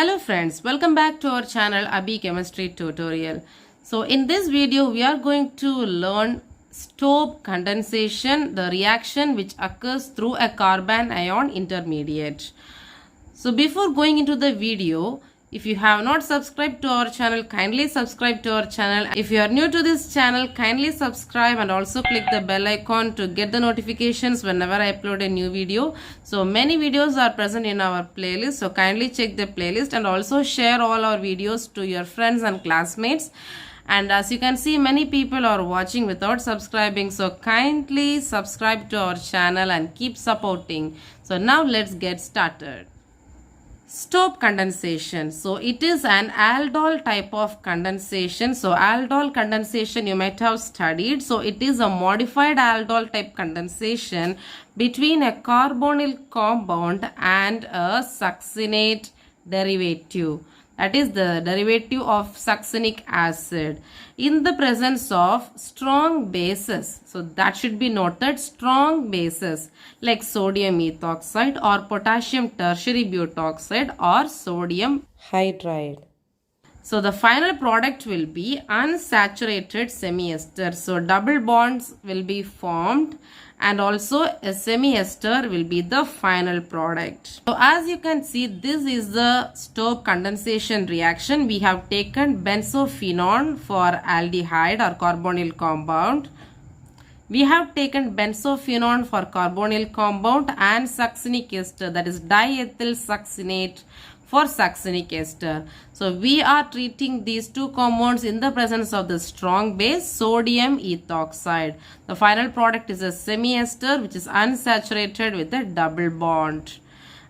Hello friends, welcome back to our channel Abi Chemistry tutorial. So in this video we are going to learn STOBBE condensation, the reaction which occurs through a carbon ion intermediate. So before going into the video, if you have not subscribed to our channel, kindly subscribe to our channel. If you are new to this channel, kindly subscribe and also click the bell icon to get the notifications whenever I upload a new video. So many videos are present in our playlist, so kindly check the playlist and also share all our videos to your friends and classmates. And as you can see, many people are watching without subscribing, so kindly subscribe to our channel and keep supporting. So now let's get started. STOBBE condensation. So it is an aldol type of condensation. So aldol condensation you might have studied. So it is a modified aldol type condensation between a carbonyl compound and a succinate derivative. That is the derivative of succinic acid in the presence of strong bases. So that should be noted, strong bases like sodium ethoxide or potassium tertiary butoxide or sodium hydride. So the final product will be unsaturated semi-ester. So double bonds will be formed and also a semi-ester will be the final product. So as you can see, this is the STOBBE condensation reaction. We have taken benzophenone for aldehyde or carbonyl compound. We have taken benzophenone for carbonyl compound and succinic ester, that is diethyl succinate for succinic ester. So we are treating these two compounds in the presence of the strong base sodium ethoxide. The final product is a semi-ester which is unsaturated with a double bond.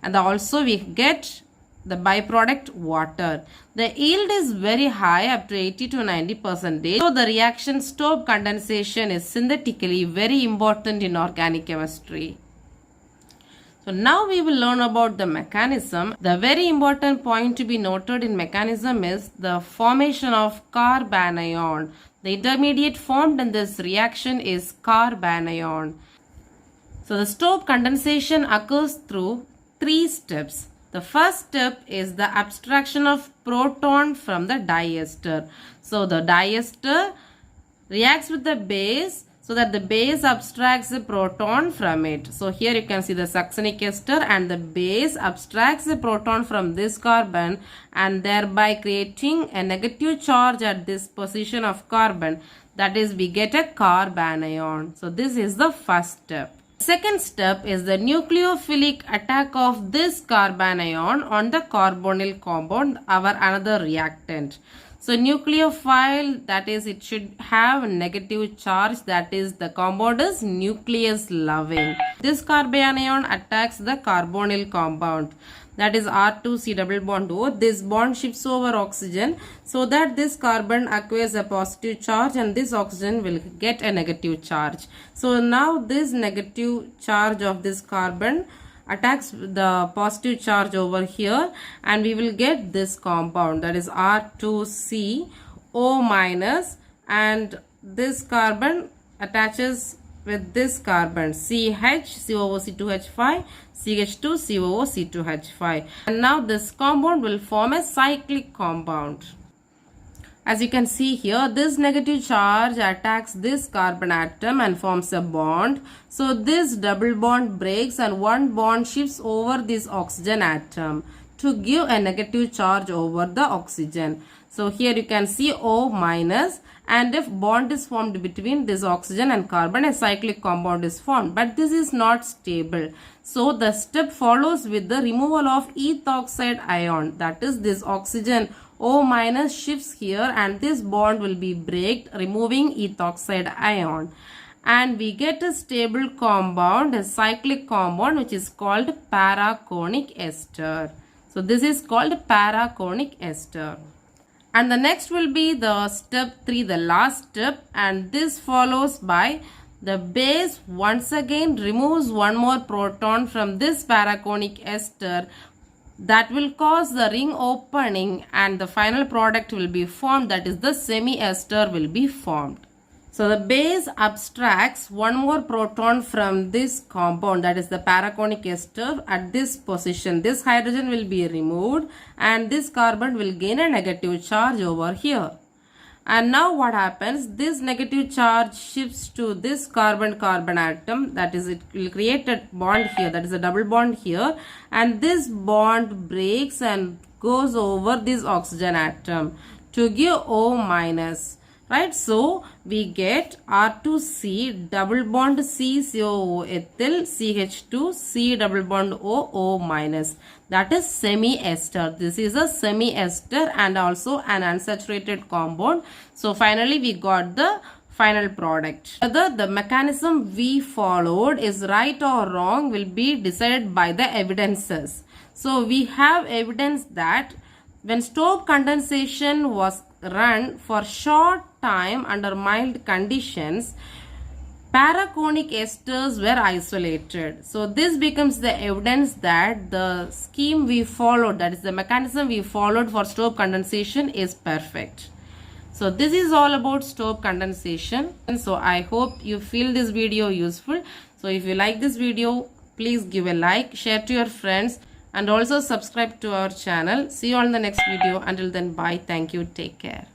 And also we get the byproduct water. The yield is very high, up to 80 to 90%. So the reaction STOBBE condensation is synthetically very important in organic chemistry. So now we will learn about the mechanism. The very important point to be noted in mechanism is the formation of carbanion. The intermediate formed in this reaction is carbanion. So the STOBBE condensation occurs through three steps. The first step is the abstraction of proton from the diester. So the diester reacts with the base so that the base abstracts the proton from it. So here you can see the succinic ester and the base abstracts the proton from this carbon and thereby creating a negative charge at this position of carbon. That is, we get a carbanion. So this is the first step. Second step is the nucleophilic attack of this carbanion on the carbonyl compound, our another reactant. So nucleophile, that is, it should have a negative charge, that is, the compound is nucleus loving. This carbanion attacks the carbonyl compound, that is R2C double bond O. This bond shifts over oxygen so that this carbon acquires a positive charge and this oxygen will get a negative charge. So now this negative charge of this carbon attacks the positive charge over here and we will get this compound, that is R2C O minus, and this carbon attaches with this carbon CH COOC2H5 CH2 COOC2H5, and now this compound will form a cyclic compound. As you can see here, this negative charge attacks this carbon atom and forms a bond. So this double bond breaks and one bond shifts over this oxygen atom to give a negative charge over the oxygen. So here you can see O minus, and if bond is formed between this oxygen and carbon, a cyclic compound is formed. But this is not stable. So the step follows with the removal of ethoxide ion, that is, this oxygen O minus shifts here and this bond will be breaked, removing ethoxide ion. And we get a stable compound, a cyclic compound, which is called paraconic ester. So this is called paraconic ester. And the next will be the step 3, the last step, and this follows by the base once again removes one more proton from this paraconic ester. That will cause the ring opening and the final product will be formed, that is, the semi-ester will be formed. So the base abstracts one more proton from this compound, that is the paraconic ester, at this position. This hydrogen will be removed and this carbon will gain a negative charge over here. And now what happens? This negative charge shifts to this carbon-carbon atom, that is, it will create a bond here, that is a double bond here, and this bond breaks and goes over this oxygen atom to give O minus. Right, so we get R2C double bond C COO ethyl CH2 C double bond O minus. That is semi-ester. This is a semi-ester and also an unsaturated compound. So finally we got the final product. Whether the mechanism we followed is right or wrong will be decided by the evidences. So we have evidence that when Stobbe condensation was run for short time under mild conditions, paraconic esters were isolated. So this becomes the evidence that the scheme we followed, that is the mechanism we followed for Stobbe condensation, is perfect. So this is all about Stobbe condensation. And so I hope you feel this video useful. So if you like this video, please give a like, share to your friends, and also subscribe to our channel. See you all in the next video. Until then, bye. Thank you. Take care.